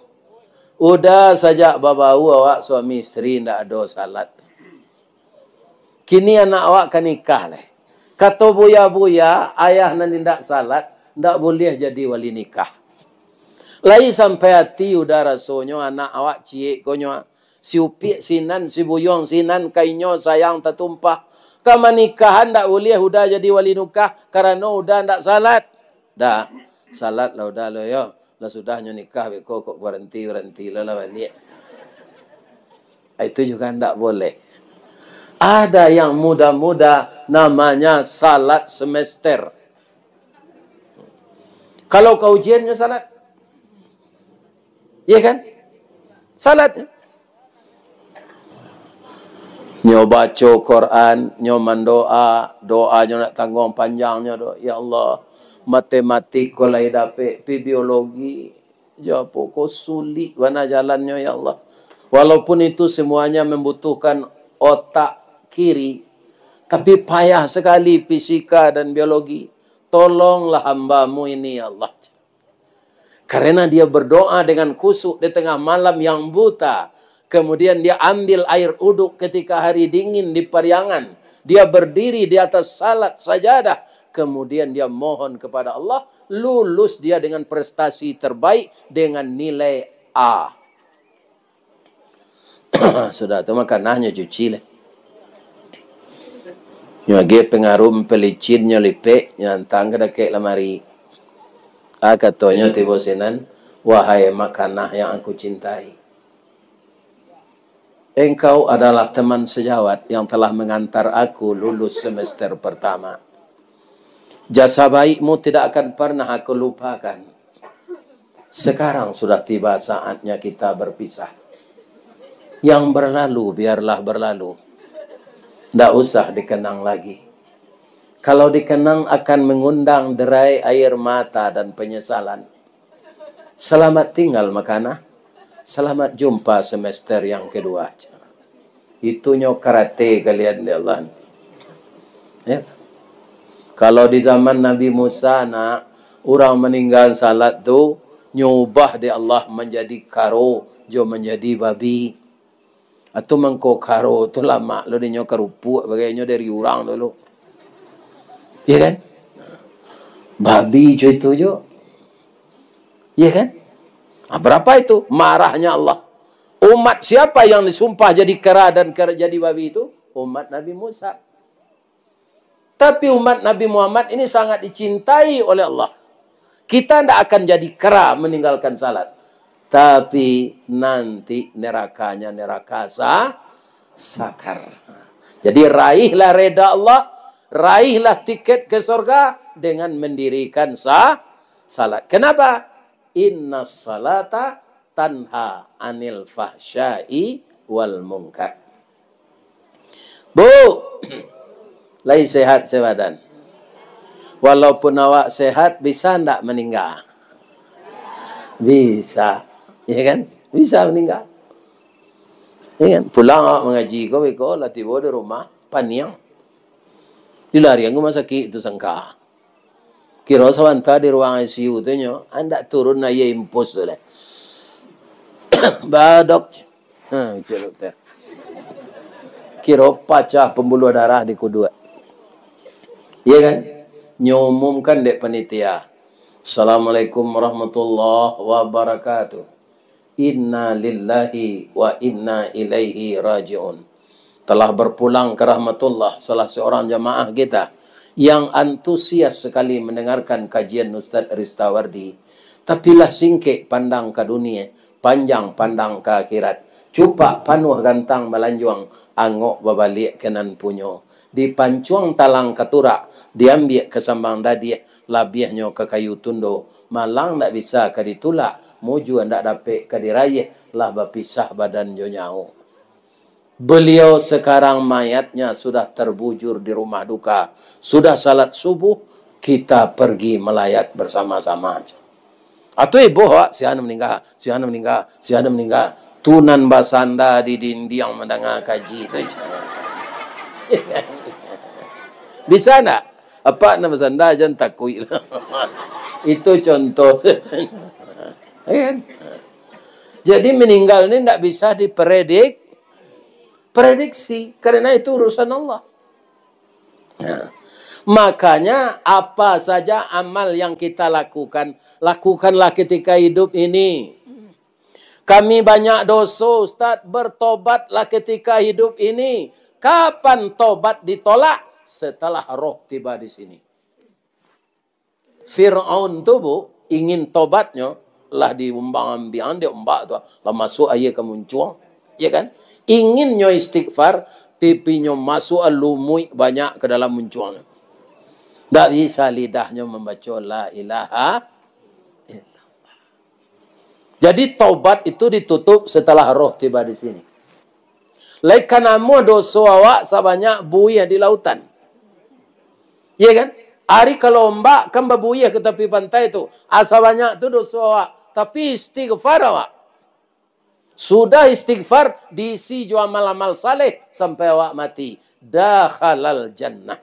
Udah saja babau awak suami isteri ndak ada salat. Kini anak awak kan nikah leh. Kata buya-buya ayah nan ndak salat ndak boleh jadi wali nikah. Lai sampai hati udah rasonyo anak awak ciek konyo si upik sinan si buyong sinan kainyo sayang tertumpah. Kama nikahan ndak boleh udah jadi wali nikah karena udah ndak salat. Dah salat lah udah lo yo. Lah sudahnya nikah beko kok berhenti lah balik. Itu juga ndak boleh. Ada yang muda-muda namanya salat semester. Kalau kau ujiannya salat. Iya kan? Salat. Nyo baca Quran, nyo mendoa, doanya nak tanggung panjangnya doa. Ya Allah, matematik ko lai dapat, biologi, japo ko sulit mana jalannya ya Allah. Walaupun itu semuanya membutuhkan otak kiri, tapi payah sekali fisika dan biologi. Tolonglah hambamu ini ya Allah. Karena dia berdoa dengan khusyuk di tengah malam yang buta. Kemudian dia ambil air uduk ketika hari dingin di Pariangan. Dia berdiri di atas salat sajadah. Kemudian dia mohon kepada Allah. Lulus dia dengan prestasi terbaik dengan nilai A. Sudah itu makanannya cuci lah. Nyage pengaruh pelicinnya lipek. Nyantang ke dekek lemari. Katanya tiba sinan. Wahai makanah yang aku cintai. Engkau adalah teman sejawat yang telah mengantar aku lulus semester pertama. Jasa baikmu tidak akan pernah aku lupakan. Sekarang sudah tiba saatnya kita berpisah. Yang berlalu biarlah berlalu. Tidak usah dikenang lagi. Kalau dikenang akan mengundang derai air mata dan penyesalan. Selamat tinggal makanah. Selamat jumpa semester yang kedua. Itunya karate kalian di Allah. Ya. Kalau di zaman Nabi Musa nak orang meninggal salat tu nyubah di Allah menjadi karo, jo menjadi babi. Atau mengko karo tu lama lo dinyo kerupuk bagainya dari orang dulu. Ya kan? Babi jo itu jo. Ya kan? Berapa itu? Marahnya Allah. Umat siapa yang disumpah jadi kera dan jadi babi itu? Umat Nabi Musa. Tapi umat Nabi Muhammad ini sangat dicintai oleh Allah. Kita tidak akan jadi kera meninggalkan salat. Tapi nanti nerakanya neraka sakar. Jadi raihlah reda Allah. Raihlah tiket ke surga dengan mendirikan salat. Kenapa? Inna salata tanha anil fahsyai wal munkar. Bu, lagi sehat sebadan. Walaupun awak sehat, bisa ndak meninggal? Bisa, ya kan? Bisa meninggal. Ya kan? Pulang awak mengaji kau lah tiba di rumah, paniang. Dilari aku sakit itu sangka. Kira sebentar di ruang ICU tu nyo, anda turun na ye impus tu lah. Badok. Dokter. Kira pecah pembuluh darah di kedua. Iya kan? Nyumumkan dek panitia. Assalamualaikum warahmatullahi wabarakatuh. Inna lillahi wa inna ilaihi raji'un. Telah berpulang ke rahmatullah salah seorang jamaah kita yang antusias sekali mendengarkan kajian Ustaz Ristawardi. Tapilah singkik pandang ke dunia, panjang pandang ke akhirat. Cupak panuh gantang melanjuang, angok babalik kenan punyo. Di pancuang talang katurak, diambil ke sambang dadiah, labiahnya ke kayu tundo. Malang tak bisa ke ditulak, muju ndak dapat ke dirayah, lah berpisah badan jo nyau. Beliau sekarang mayatnya sudah terbujur di rumah duka. Sudah salat subuh, kita pergi melayat bersama-sama. Atau ibu, si Ana meninggal, si Ana meninggal, si Ana meninggal. Tunan basanda di dinding mendengar kaji itu. Bisa nak? Apa nama basanda jangan takui. Itu contoh. Jadi meninggal ini tidak bisa prediksi karena itu urusan Allah. Makanya apa saja amal yang kita lakukan, lakukanlah ketika hidup ini. Kami banyak dosa, Ustaz, bertobatlah ketika hidup ini. Kapan tobat ditolak? Setelah roh tiba di sini. Fir'aun tu bu, ingin tobatnya, lah diumbang-ambian, dia umbak tu, lah masuk ayah ke muncuang, ya kan? Inginnya istighfar, pipinya masuk lumui banyak ke dalam muncuang. Tak bisa lidahnya membaca la ilaha. Jadi taubat itu ditutup setelah roh tiba di sini. Laikanamu dosa awak sebanyak buaya di lautan. Ya kan? Hari kalau ombak kan berbuaya ke tepi pantai itu. Asa banyak itu dosa awak. Tapi istighfar awak. Sudah istighfar diisi jua amal-amal saleh sampai awak mati. Dakhalal jannah.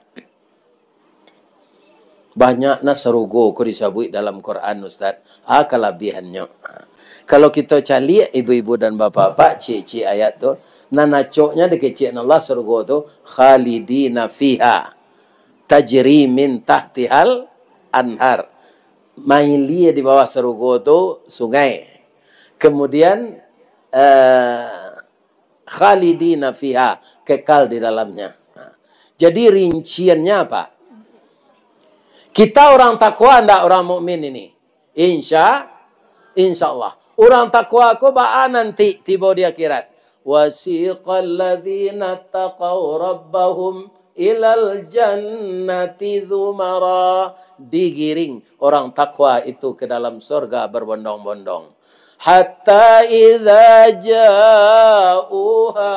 Banyaknya serugo ku disebut dalam Quran Ustaz. Kelebihannya. Kalau kita cari ibu-ibu dan bapak-bapak cik-cik ayat tu, nanacoknya dikecik Allah serugo tu khalidina fiha tajri min tahtihal anhar. Mailia di bawah serugo tu sungai. Kemudian khalidina fiha kekal di dalamnya. Jadi rinciannya apa? Kita orang takwa enggak orang mukmin ini? Insya Allah. Orang takwa aku ba'a nanti tiba di akhirat. Wasiqal ladzina taqaw rabbahum ilal jannati zumara. Digiring orang takwa itu ke dalam surga berbondong-bondong. Hatta idza ja'uha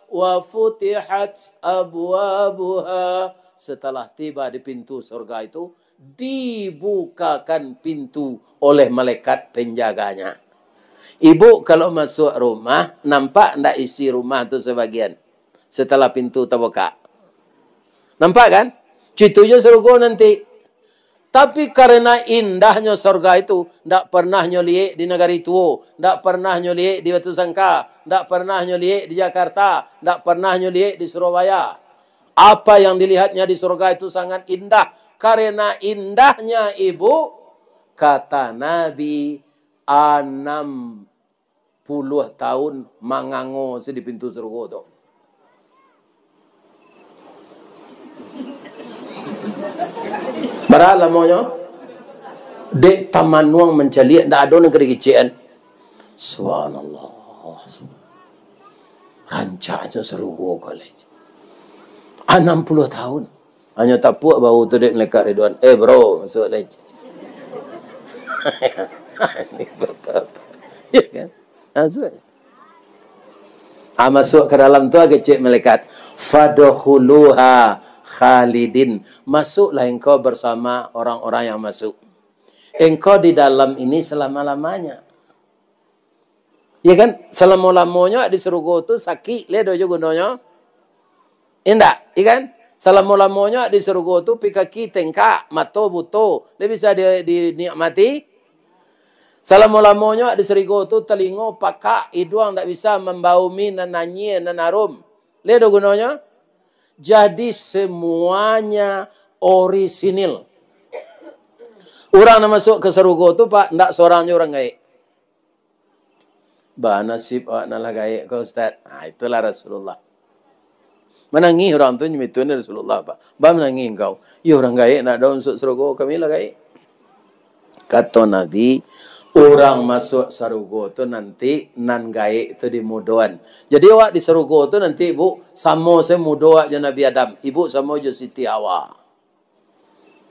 wa futihat abwabuha. Setelah tiba di pintu surga itu, dibukakan pintu oleh malaikat penjaganya. Ibu kalau masuk rumah, nampak tak isi rumah itu sebagian? Setelah pintu terbuka. Nampak kan? Cuitunya surga nanti. Tapi karena indahnya surga itu, tak pernah nyoliek di negari tua, tak pernah nyoliek di Batu Sangka, tak pernah nyoliek di Jakarta, tak pernah nyoliek di Surabaya. Apa yang dilihatnya di surga itu sangat indah. Karena indahnya ibu, kata Nabi, 60 tahun mangango di pintu surga itu. Berapa lamanya? Dek taman nuang mencaliak, tak ada negeri kecian. Subhanallah. Rancaknya surga kolej. 60 tahun. Hanya tak puas bau tu dek melekat Ridwan. Bro, masuk lagi. Ini bapak. Ya kan? Masuk. Masuk ke dalam tu agak cek melekat. Fadkhuluha khalidin. Masuklah engkau bersama orang-orang yang masuk. Engkau di dalam ini selama-lamanya. Ya kan? Selama-lamanya di surga itu sakit. Lihat aja gunanya. Indah. Ya kan? Selama-lamanya di surga itu pikaki tengkak, mato buto. Dia bisa dinikmati. Selama-lamanya di surga itu telingo, pakak, hidung tak bisa membaumi, nananyi, nanarum. Lihat gunanya. Jadi semuanya orisinil. Orang yang masuk ke surga itu Pak, tidak seorangnya orang gaib. Bah nasib awak nalah gaib kau Ustaz. Nah, itulah Rasulullah. Menangi orang tu nyemitun Rasulullah Pak. Bah menangi engkau. Ya orang gaib nak ada masuk surga, kami lah gaib. Kata Nabi, orang masuk surga tu nanti nan gaib itu dimudahan. Jadi awak di surga tu nanti ibu sama saya muda je Nabi Adam. Ibu sama je Siti Hawa.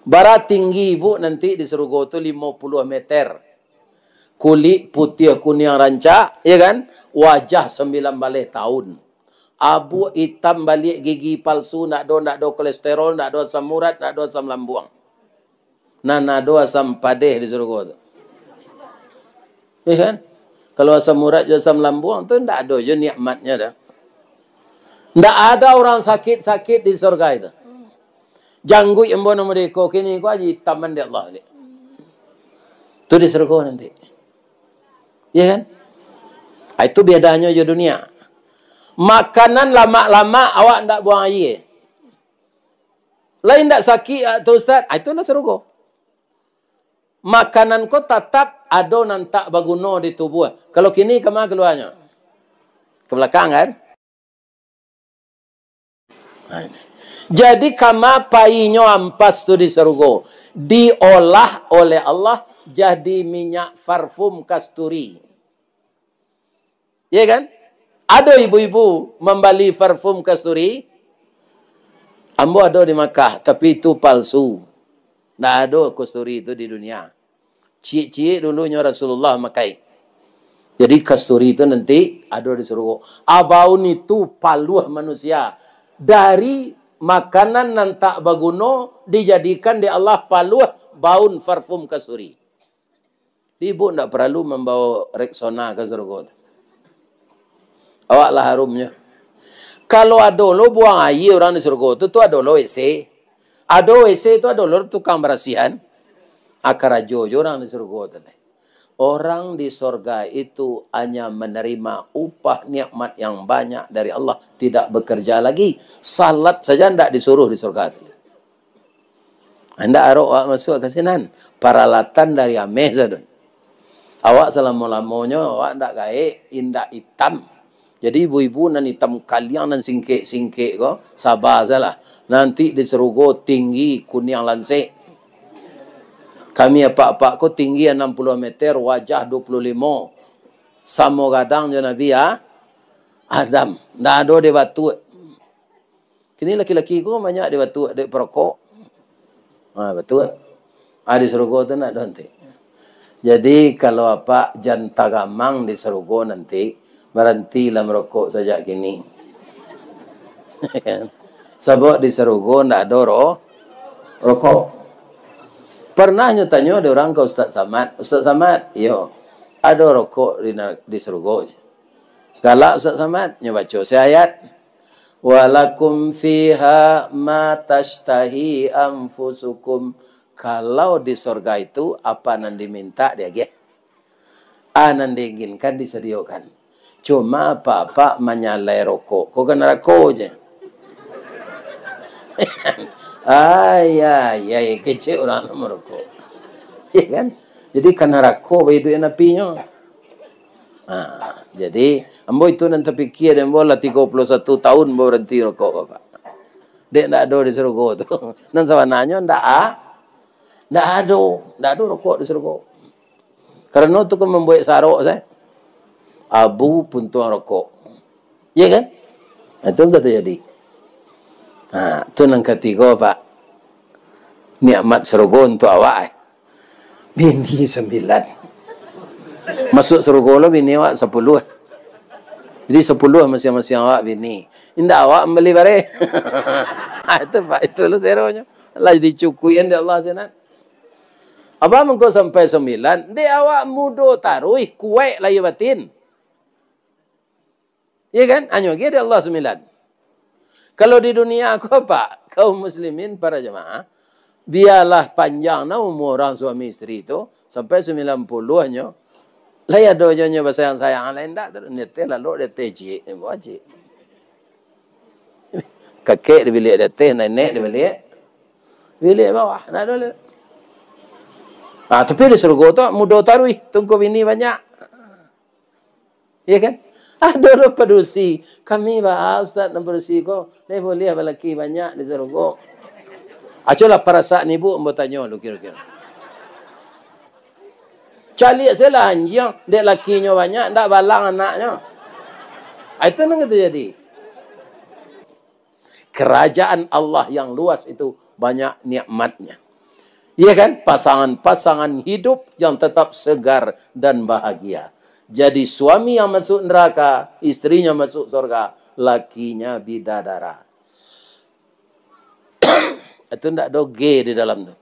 Barat tinggi ibu nanti di surga tu 50 meter. Kulit putih kuning rancak, ya kan? Wajah 9 balik tahun. Abu hitam balik gigi palsu, nak do kolesterol, nak do asam urat, nak do asam lambung. Nak do asam padeh di surga tu. Ya kan? Kalau asam urat je asam lambung tu tak ada je nikmatnya dah. Tak ada orang sakit-sakit di surga itu. Janggut yang bono mereka kini ko aji taman di Allah ni. Tu di surga nanti. Ya kan? Itu bedanya je dunia. Makanan lama-lama awak ndak buang air. Lain ndak sakit tu Ustaz, itu lah surga. Makanan ko tetap ada nan tak berguna di tubuh. Kalau kini kemana keluarnya? Ke belakang kan? Jadi kama painya ampas tu di surga. Diolah oleh Allah jadi minyak parfum kasturi. Ya kan? Ada ibu-ibu membeli parfum kasturi. Ambo ada di Makkah, tapi itu palsu. Tak ada kasturi itu di dunia. Cik-cik dulunya Rasulullah makai. Jadi kasturi itu nanti ada di surga. Abaun itu paluh manusia. Dari makanan yang tak berguna dijadikan di Allah paluh baun parfum kasturi. Ibu tak perlu membawa Rexona ke surga. Awaklah harumnya. Kalau ada lo buang air orang di surga tu ada lo WC. Ada WC itu ada lo tukang bersihan. Akar ajo orang di surga tu. Orang di surga itu hanya menerima upah nikmat yang banyak dari Allah. Tidak bekerja lagi. Salat saja tidak disuruh di surga tu. Anda arok awak masuk ke sinan. Peralatan dari ameh saja. Awak selama-lamanya awak tidak gaik, indak hitam. Jadi ibu-ibu nan hitam kalian nan singkek-singkek ko, sabar salah. Nanti di surga tinggi kuning lansik. Kami apa-apa ko tinggi 60 meter, wajah 25. Sama kadang je Nabi Adam. Ndak ada di batu. Kini laki-laki ko banyak di batu, di perokok. Betul. Di surga tu nak ada nanti. Jadi kalau apa janta gamang di surga nanti, berhentilah merokok saja kini. Sebab di surga tidak ada rokok. Pernah tanya ada orang ke Ustaz Samad. Ustaz Samad, yo, ada rokok di surga. Sekala Ustaz Samad, baca si ayat. Walakum fiha ma tashtahi anfusukum. Kalau di surga itu apa yang diminta dia ge. Yang diinginkan disediakan. Cuma apa-apa menyalai rokok. Kau kena rokok je. Ay, kecil orang merokok. Ya kan? Jadi kena rokok hidup yang napinya. Jadi ambo itu nanti fikir dan bola 31 tahun berhenti rokok Pak. Dek ndak ada di surga tu. Nan sawananya ndak ada rokok di surga. Karena tu kan membuat sarok saya. Abu pun tuang rokok. Ya kan? Itu kata jadi. Itu yang ketiga Pak. Nikmat surga untuk awak. Bini 9. Masuk surga lo bini awak 10. Jadi 10 masing-masing awak bini. Indah awak beli bare. Itu Pak, itu lu seronya. Lah dicukuin di Allah senat. Apa mengko sampai 9, dia awak mudo taruh kuek layu batin. Iya kan? Hanya lagi di Allah 9. Kalau di dunia aku apa? Kaum muslimin para jemaah, biarlah panjang umur orang suami istri itu sampai 90 hanya. Lah ya dojonya sayang-sayang lain dak terus nete lalu dia teji, wajib. Kakek di bilik dia nenek di bilik bawah, nak dulu. Tapi di surga tu mudah taruh, tunggu bini banyak. Iya kan? Ada orang pedusi. Kami Ustaz nak pedusi ko, dia boleh lelaki banyak di surga. Aculah perasaan ibu bertanya lu kira-kira. Calik saya lah anjing, dek lakinya banyak, tak balang anaknya. Itu yang terjadi. Kerajaan Allah yang luas itu banyak nikmatnya. Iya kan? Pasangan-pasangan hidup yang tetap segar dan bahagia. Jadi suami yang masuk neraka, istrinya masuk surga, lakinya bidadara. Itu tidak ada gay di dalam tu.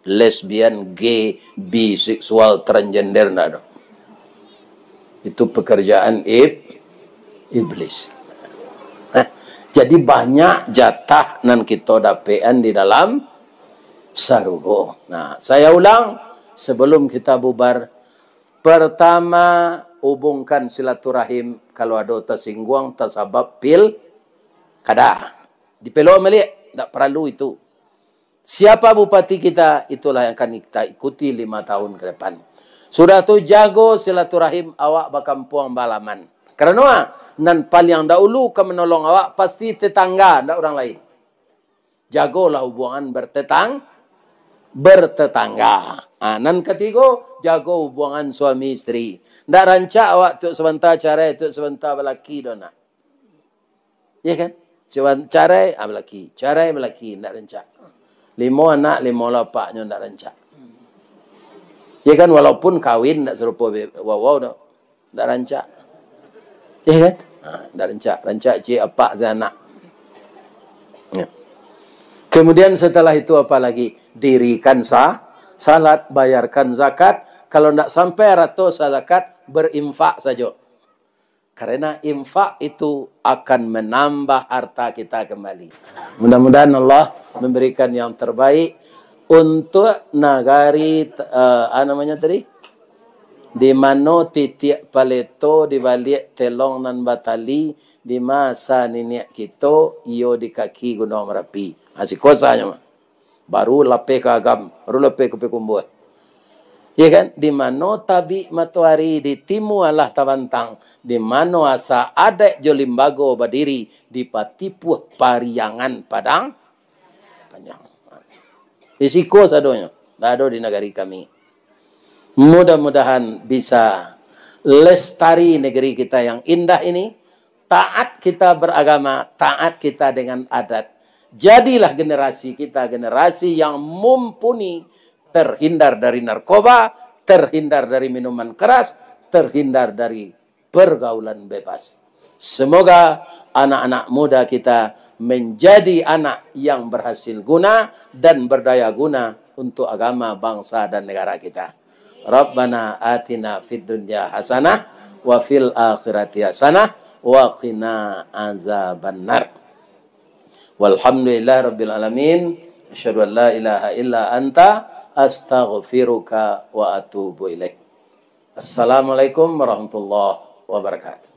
Lesbian, gay, biseksual, transgender, tidak ada. Itu pekerjaan iblis. Jadi banyak jatah nan kita dapean di dalam sarugo. Nah, saya ulang sebelum kita bubar. Pertama, hubungkan silaturahim kalau ada tersinggung, tersabab kada. Dipelok melik, tak perlu itu. Siapa bupati kita, itulah yang akan kita ikuti 5 tahun ke depan. Sudah tu jago silaturahim awak bakampung balaman. Kerana nan paling dahulu ke menolong awak pasti tetangga, tidak orang lain. Jagolah hubungan bertetangga. Nan ketiga, jago hubungan suami istri. Tidak rancak awak tu sebentar cerai, tu sebentar berlaki dona. Ya kan? Cerai, berlaki. Cerai, berlaki. Tidak rancak. 5 anak, 5 lapaknya tidak rancak. Ya kan? Walaupun kawin tidak serupa wow dah. Tidak rancak. Ya kan? Tidak rancak. Rancak cik apak anak. Ya. Kemudian setelah itu apa lagi? Dirikan salat, bayarkan zakat. Kalau tidak sampai ratus zakat, berinfak saja. Karena infak itu akan menambah harta kita kembali. Mudah-mudahan Allah memberikan yang terbaik untuk negari, namanya tadi? Di mana titik paleto di balik telong nan batali di masa nenek kita iyo di kaki Gunung Merapi. Masih kosanya. Baru lapeh ke agam, baru lapeh ke pekumbuh. Ya kan? Di mana tabi matahari di timu Allah tabantang, di mana asa ada jolimbago berdiri di patipuh pariangan padang panjang. Risiko sadonya, tak ada di negeri kami. Mudah-mudahan bisa lestari negeri kita yang indah ini. Taat kita beragama, taat kita dengan adat. Jadilah generasi kita generasi yang mumpuni, terhindar dari narkoba, terhindar dari minuman keras, terhindar dari pergaulan bebas. Semoga anak-anak muda kita menjadi anak yang berhasil guna dan berdaya guna untuk agama, bangsa dan negara kita. Rabbana atina fid dunya hasanah wa fil akhirati hasanah wa qina azabannar. Walhamdulillah rabbil alamin. Asyhadu an la ilaha illa anta astaghfiruka wa atubu ilaik. Assalamualaikum warahmatullahi wabarakatuh.